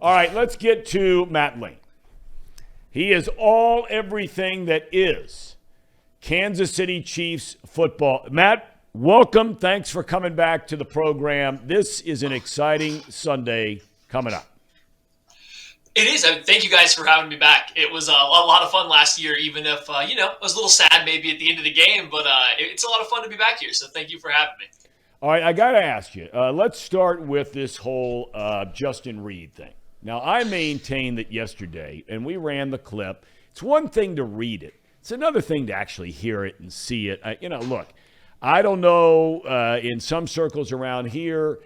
All right, let's get to Matt Lane. He is everything that is Kansas City Chiefs football. Matt, welcome. Thanks for coming back to the program. This is an exciting Sunday coming up. It is. Thank you guys for having me back. It was a lot of fun last year, even if, I was a little sad maybe at the end of the game, but it's a lot of fun to be back here, so thank you for having me. All right, I got to ask you, let's start with this whole Justin Reed thing. Now, I maintained that yesterday, and we ran the clip. It's one thing to read it. It's another thing to actually hear it and see it. Look, I don't know, in some circles around here,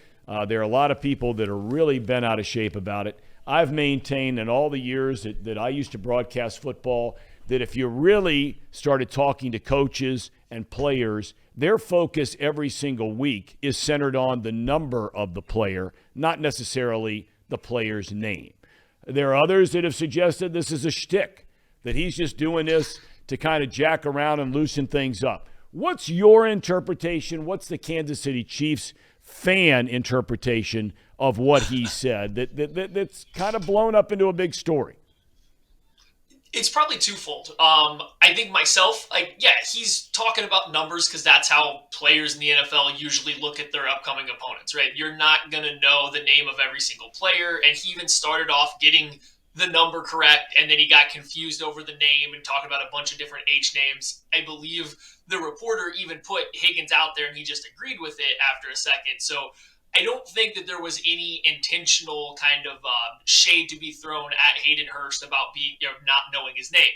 there are a lot of people that are really bent out of shape about it. I've maintained in all the years that I used to broadcast football that if you really started talking to coaches and players, their focus every single week is centered on the number of the player, not necessarily the player's name. There are others that have suggested this is a shtick, that he's just doing this to kind of jack around and loosen things up. What's your interpretation? What's the Kansas City Chiefs fan interpretation of what he said that's kind of blown up into a big story? It's probably twofold. I think myself, he's talking about numbers because that's how players in the NFL usually look at their upcoming opponents, right? You're not going to know the name of every single player. And he even started off getting the number correct, and then he got confused over the name and talking about a bunch of different H names. I believe the reporter even put Huggins out there, and he just agreed with it after a second. So I don't think that there was any intentional kind of shade to be thrown at Hayden Hurst about not knowing his name.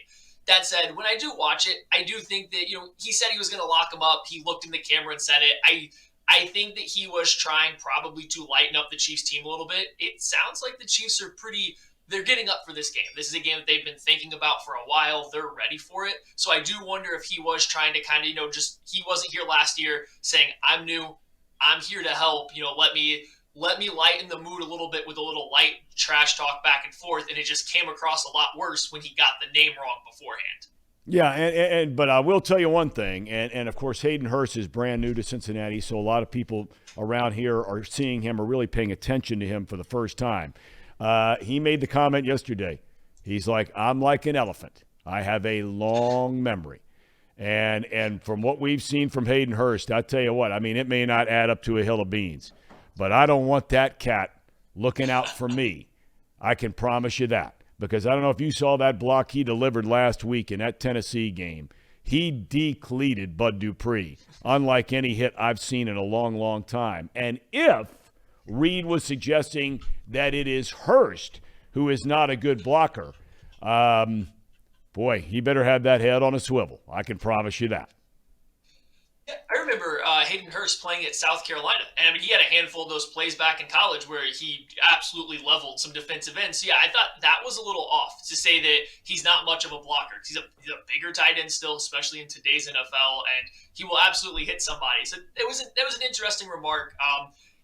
That said, when I do watch it, I do think that, he said he was going to lock him up. He looked in the camera and said it. I think that he was trying probably to lighten up the Chiefs team a little bit. It sounds like the Chiefs are they're getting up for this game. This is a game that they've been thinking about for a while. They're ready for it. So I do wonder if he was trying to kind of, he wasn't here last year saying, I'm new, I'm here to help, let me lighten the mood a little bit with a little light trash talk back and forth. And it just came across a lot worse when he got the name wrong beforehand. Yeah, but I will tell you one thing, and of course Hayden Hurst is brand new to Cincinnati, so a lot of people around here are seeing him or really paying attention to him for the first time. He made the comment yesterday. He's like, I'm like an elephant. I have a long memory. And from what we've seen from Hayden Hurst, I tell you what, it may not add up to a hill of beans, but I don't want that cat looking out for me. I can promise you that, because I don't know if you saw that block he delivered last week in that Tennessee game. He decleated Bud Dupree, unlike any hit I've seen in a long, long time. And if Reed was suggesting that it is Hurst who is not a good blocker, boy, he better have that head on a swivel. I can promise you that. Yeah, I remember Hayden Hurst playing at South Carolina. And he had a handful of those plays back in college where he absolutely leveled some defensive ends. So, yeah, I thought that was a little off to say that he's not much of a blocker. He's a bigger tight end still, especially in today's NFL, and he will absolutely hit somebody. So that was an interesting remark.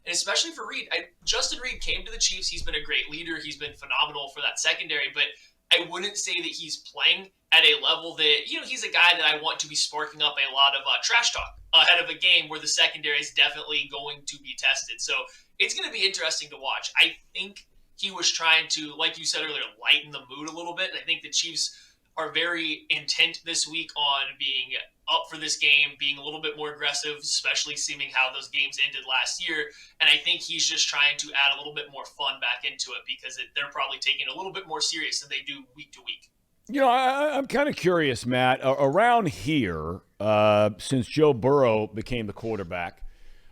And especially for Reed, Justin Reed came to the Chiefs. He's been a great leader. He's been phenomenal for that secondary, but I wouldn't say that he's playing at a level that, he's a guy that I want to be sparking up a lot of trash talk ahead of a game where the secondary is definitely going to be tested. So it's going to be interesting to watch. I think he was trying to, like you said earlier, lighten the mood a little bit. I think the Chiefs are very intent this week on being up for this game, being a little bit more aggressive, especially seeing how those games ended last year. And I think he's just trying to add a little bit more fun back into it because they're probably taking it a little bit more serious than they do week to week. I'm kind of curious, Matt. Around here, since Joe Burrow became the quarterback,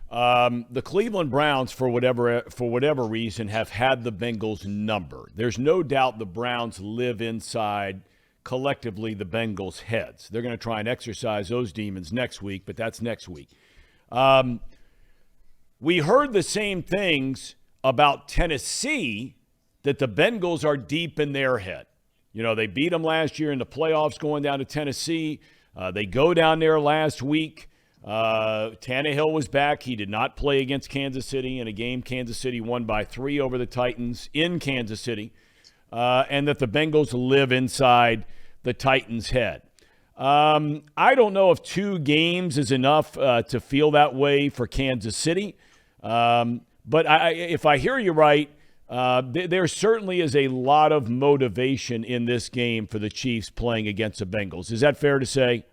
the Cleveland Browns, for whatever reason, have had the Bengals number. There's no doubt the Browns live inside collectively the Bengals' heads. They're going to try and exercise those demons next week, but that's next week. We heard the same things about Tennessee, that the Bengals are deep in their head. They beat them last year in the playoffs going down to Tennessee. They go down there last week. Tannehill was back. He did not play against Kansas City in a game Kansas City won by 3 over the Titans in Kansas City. And that the Bengals live inside the Titans' head. I don't know if 2 games is enough to feel that way for Kansas City. But if I hear you right, There certainly is a lot of motivation in this game for the Chiefs playing against the Bengals. Is that fair to say?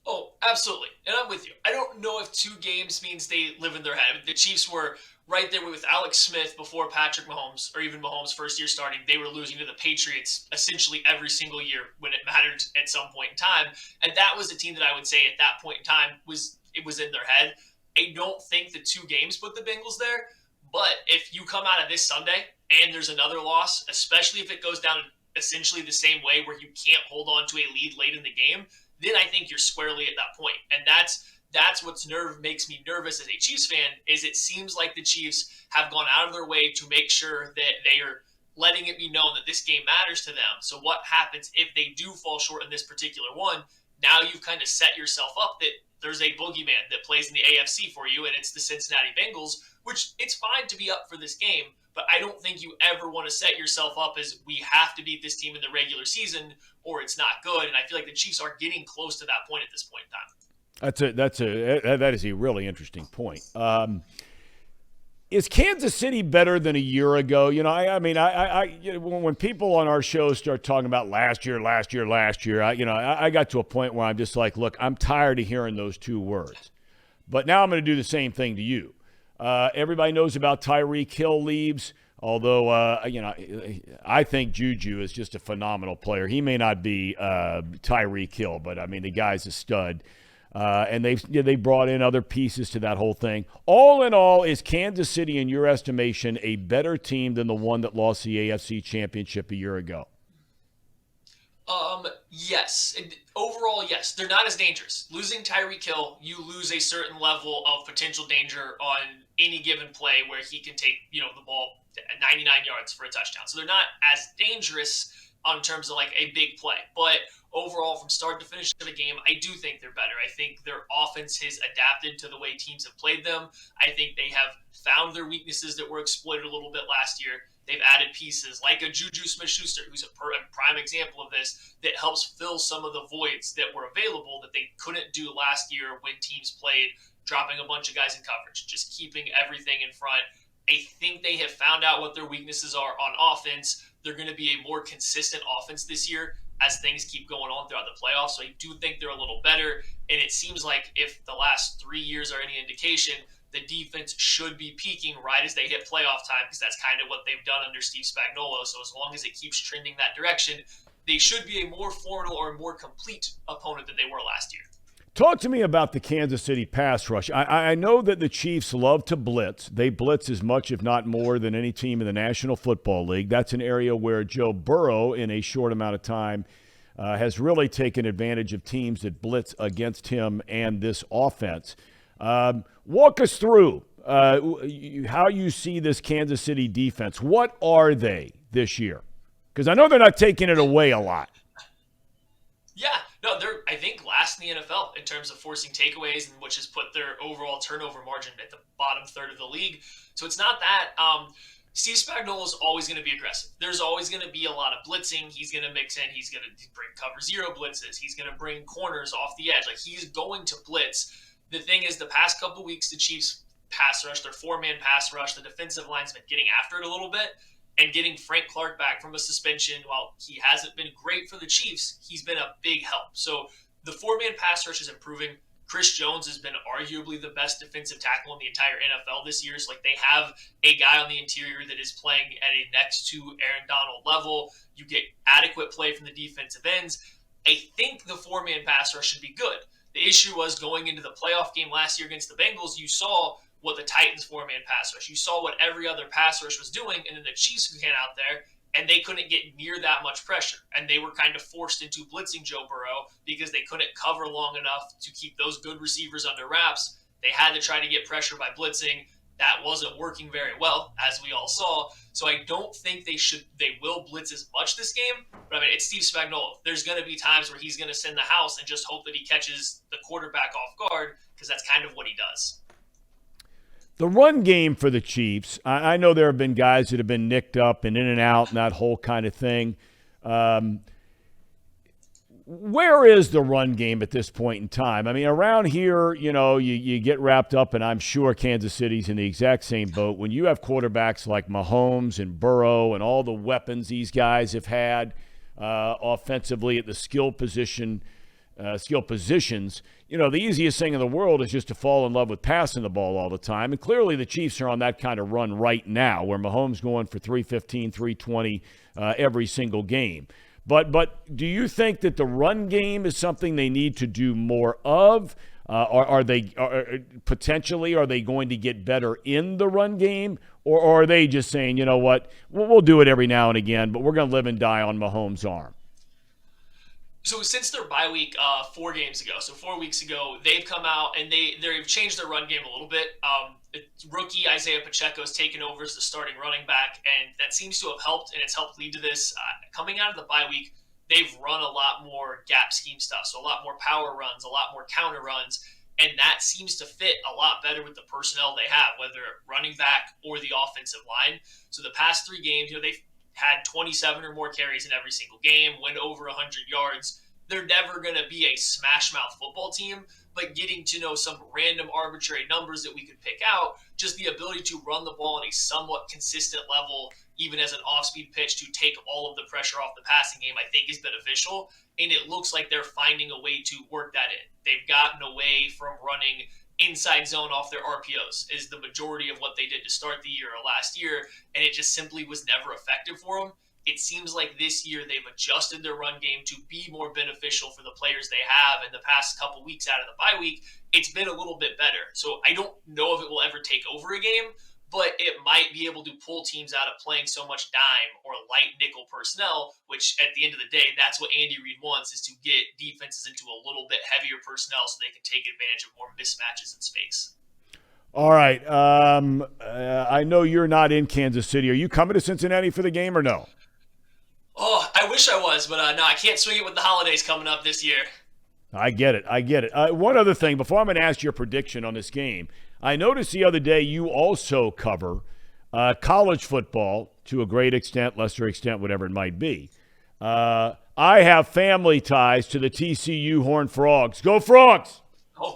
Oh, absolutely. And I'm with you. I don't know if 2 games means they live in their head. The Chiefs were right there with Alex Smith before Patrick Mahomes, or even Mahomes' first year starting. They were losing to the Patriots essentially every single year when it mattered at some point in time. And that was a team that I would say at that point in time was in their head. I don't think the 2 games put the Bengals there. But if you come out of this Sunday and there's another loss, especially if it goes down essentially the same way where you can't hold on to a lead late in the game, then I think you're squarely at that point. And that's what's makes me nervous as a Chiefs fan, is it seems like the Chiefs have gone out of their way to make sure that they are letting it be known that this game matters to them. So what happens if they do fall short in this particular one? Now you've kind of set yourself up that there's a boogeyman that plays in the AFC for you, and it's the Cincinnati Bengals, which it's fine to be up for this game, but I don't think you ever want to set yourself up as we have to beat this team in the regular season or it's not good. And I feel like the Chiefs are getting close to that point at this point in time. That is a really interesting point. Is Kansas City better than a year ago? You know, when people on our show start talking about last year, I got to a point where I'm just like, look, I'm tired of hearing those 2 words. But now I'm going to do the same thing to you. Everybody knows about Tyreek Hill leaves, although, I think Juju is just a phenomenal player. He may not be Tyreek Hill, but, I mean, the guy's a stud. And they brought in other pieces to that whole thing. All in all, is Kansas City, in your estimation, a better team than the one that lost the AFC Championship a year ago? Yes. Overall, yes. They're not as dangerous. Losing Tyreek Hill, you lose a certain level of potential danger on any given play where he can take, the ball 99 yards for a touchdown. So they're not as dangerous on terms of like a big play. But overall, from start to finish of the game, I do think they're better. I think their offense has adapted to the way teams have played them. I think they have found their weaknesses that were exploited a little bit last year. They've added pieces like a Juju Smith-Schuster, who's a prime example of this, that helps fill some of the voids that were available that they couldn't do last year when teams played, dropping a bunch of guys in coverage, just keeping everything in front. I think they have found out what their weaknesses are on offense. They're going to be a more consistent offense this year as things keep going on throughout the playoffs. So I do think they're a little better. And it seems like if the last 3 years are any indication, the defense should be peaking right as they hit playoff time, because that's kind of what they've done under Steve Spagnuolo. So as long as it keeps trending that direction, they should be a more formidable or more complete opponent than they were last year. Talk to me about the Kansas City pass rush. I know that the Chiefs love to blitz. They blitz as much, if not more, than any team in the National Football League. That's an area where Joe Burrow, in a short amount of time, has really taken advantage of teams that blitz against him and this offense. Walk us through how you see this Kansas City defense. What are they this year? Because I know they're not taking it away a lot. Yeah, no, they're, I think, last in the NFL in terms of forcing takeaways, and which has put their overall turnover margin at the bottom third of the league. So it's not that. Steve Spagnuolo is always going to be aggressive. There's always going to be a lot of blitzing. He's going to mix in. He's going to bring cover zero blitzes. He's going to bring corners off the edge. Like, he's going to blitz. The thing is, the past couple weeks, the Chiefs pass rush, their 4-man pass rush, the defensive line's been getting after it a little bit. And getting Frank Clark back from a suspension, while he hasn't been great for the Chiefs, he's been a big help. So the 4-man pass rush is improving. Chris Jones has been arguably the best defensive tackle in the entire NFL this year. So, like, they have a guy on the interior that is playing at a next to Aaron Donald level. You get adequate play from the defensive ends. I think the 4-man pass rush should be good. The issue was going into the playoff game last year against the Bengals, you saw what the Titans 4-man pass rush. You saw what every other pass rush was doing, and then the Chiefs ran out there, and they couldn't get near that much pressure. And they were kind of forced into blitzing Joe Burrow because they couldn't cover long enough to keep those good receivers under wraps. They had to try to get pressure by blitzing. That wasn't working very well, as we all saw. So I don't think they will blitz as much this game. But I mean, it's Steve Spagnuolo. There's going to be times where he's going to send the house and just hope that he catches the quarterback off guard, because that's kind of what he does. The run game for the Chiefs, I know there have been guys that have been nicked up and in and out and that whole kind of thing. where is the run game at this point in time? I mean, around here, you get wrapped up, and I'm sure Kansas City's in the exact same boat. When you have quarterbacks like Mahomes and Burrow and all the weapons these guys have had offensively at the skill positions, the easiest thing in the world is just to fall in love with passing the ball all the time. And clearly the Chiefs are on that kind of run right now where Mahomes going for 315, 320 every single game. But do you think that the run game is something they need to do more of? Are they going to get better in the run game? Or are they just saying, you know what, we'll do it every now and again, but we're going to live and die on Mahomes' arm? So since their bye week 4 games ago, so 4 weeks ago, they've come out and they've changed their run game a little bit. Rookie Isaiah Pacheco has taken over as the starting running back, and that seems to have helped, and it's helped lead to this. Coming out of the bye week, they've run a lot more gap scheme stuff, so a lot more power runs, a lot more counter runs, and that seems to fit a lot better with the personnel they have, whether running back or the offensive line. So the past 3 games, they've had 27 or more carries in every single game, went over 100 yards. They're never going to be a smash-mouth football team, but getting to know some random arbitrary numbers that we could pick out, just the ability to run the ball on a somewhat consistent level, even as an off-speed pitch to take all of the pressure off the passing game, I think is beneficial. And it looks like they're finding a way to work that in. They've gotten away from running inside zone off their RPOs is the majority of what they did to start the year or last year, and it just simply was never effective for them. It seems like this year they've adjusted their run game to be more beneficial for the players they have. In the past couple weeks out of the bye week, it's been a little bit better. So I don't know if it will ever take over a game, but it might be able to pull teams out of playing so much dime or light nickel personnel, which at the end of the day, that's what Andy Reid wants, is to get defenses into a little bit heavier personnel so they can take advantage of more mismatches in space. All right. I know you're not in Kansas City. Are you coming to Cincinnati for the game or no? Oh, I wish I was, but no, I can't swing it with the holidays coming up this year. I get it. One other thing, before I'm going to ask your prediction on this game, I noticed the other day you also cover college football to a great extent, lesser extent, whatever it might be. I have family ties to the TCU Horned Frogs. Go Frogs!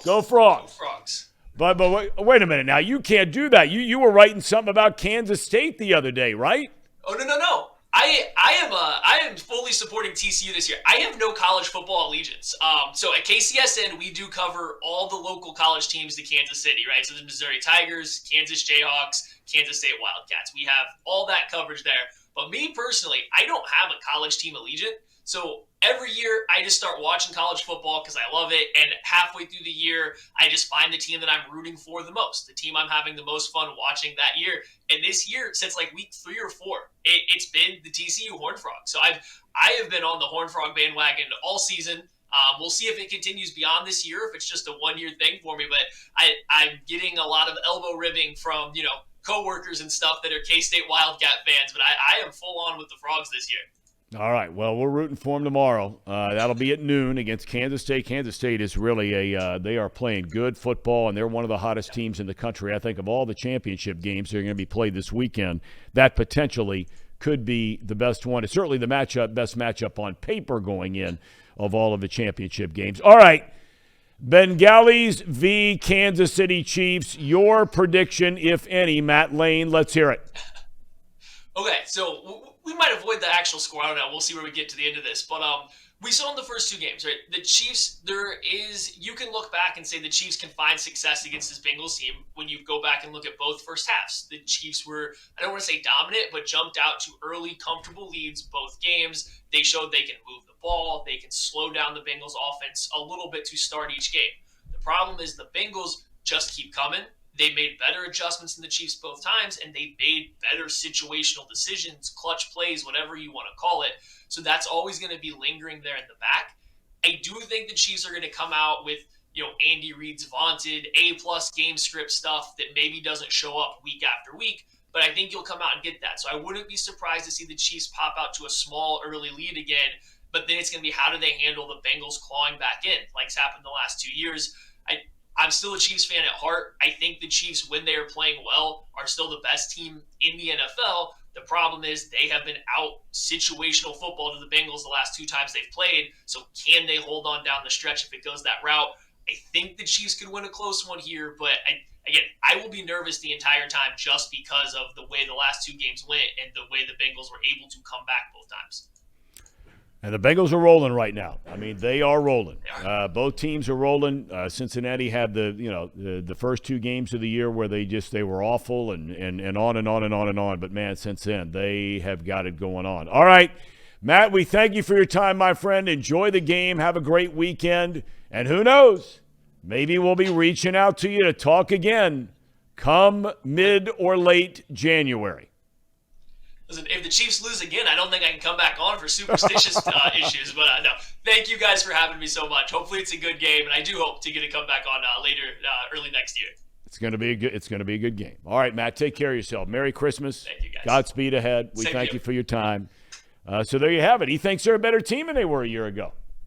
Go Frogs! Go Frogs. But wait a minute now. You can't do that. You were writing something about Kansas State the other day, right? Oh, no. I am fully supporting TCU this year. I have no college football allegiance. So at KCSN, we do cover all the local college teams to Kansas City, right? So the Missouri Tigers, Kansas Jayhawks, Kansas State Wildcats. We have all that coverage there. But me personally, I don't have a college team allegiant. So every year, I just start watching college football because I love it. And halfway through the year, I just find the team that I'm rooting for the most, the team I'm having the most fun watching that year. And this year, since like week 3 or 4, it's been the TCU Horned Frog. So I have been on the Horned Frog bandwagon all season. We'll see if it continues beyond this year, if it's just a one-year thing for me. But I'm getting a lot of elbow ribbing from, coworkers and stuff that are K-State Wildcat fans. But I am full on with the Frogs this year. All right. Well, we're rooting for them tomorrow. That'll be at noon against Kansas State. Kansas State is really they are playing good football, and they're one of the hottest teams in the country. I think of all the championship games that are going to be played this weekend, that potentially could be the best one. It's certainly the best matchup on paper going in of all of the championship games. All right. Bengalis v. Kansas City Chiefs. Your prediction, if any, Matt Lane. Let's hear it. Okay, so we might avoid the actual score. I don't know. We'll see where we get to the end of this. But we saw in the first 2 games, right? The Chiefs, you can look back and say the Chiefs can find success against this Bengals team when you go back and look at both first halves. The Chiefs were, I don't want to say dominant, but jumped out to early, comfortable leads both games. They showed they can move the ball. They can slow down the Bengals offense a little bit to start each game. The problem is the Bengals just keep coming. They made better adjustments than the Chiefs both times, and they made better situational decisions, clutch plays, whatever you want to call it. So that's always going to be lingering there in the back. I do think the Chiefs are going to come out with, Andy Reid's vaunted A-plus game script stuff that maybe doesn't show up week after week, but I think you'll come out and get that. So I wouldn't be surprised to see the Chiefs pop out to a small early lead again, but then it's going to be how do they handle the Bengals clawing back in, like's happened the last 2 years. I'm still a Chiefs fan at heart. I think the Chiefs, when they are playing well, are still the best team in the NFL. The problem is they have been out situational football to the Bengals the last 2 times they've played. So can they hold on down the stretch if it goes that route? I think the Chiefs could win a close one here, but I will be nervous the entire time just because of the way the last 2 games went and the way the Bengals were able to come back both times. And the Bengals are rolling right now. I mean, they are rolling. Both teams are rolling. Cincinnati had the first 2 games of the year where they were awful and on and on and on and on. But, man, since then, they have got it going on. All right, Matt, we thank you for your time, my friend. Enjoy the game. Have a great weekend. And who knows, maybe we'll be reaching out to you to talk again come mid or late January. Listen, if the Chiefs lose again, I don't think I can come back on for superstitious issues. But no, thank you guys for having me so much. Hopefully, it's a good game, and I do hope to get to come back on later, early next year. It's going to be a good game. All right, Matt, take care of yourself. Merry Christmas. Thank you, guys. Godspeed ahead. We thank you for your time. So there you have it. He thinks they're a better team than they were a year ago.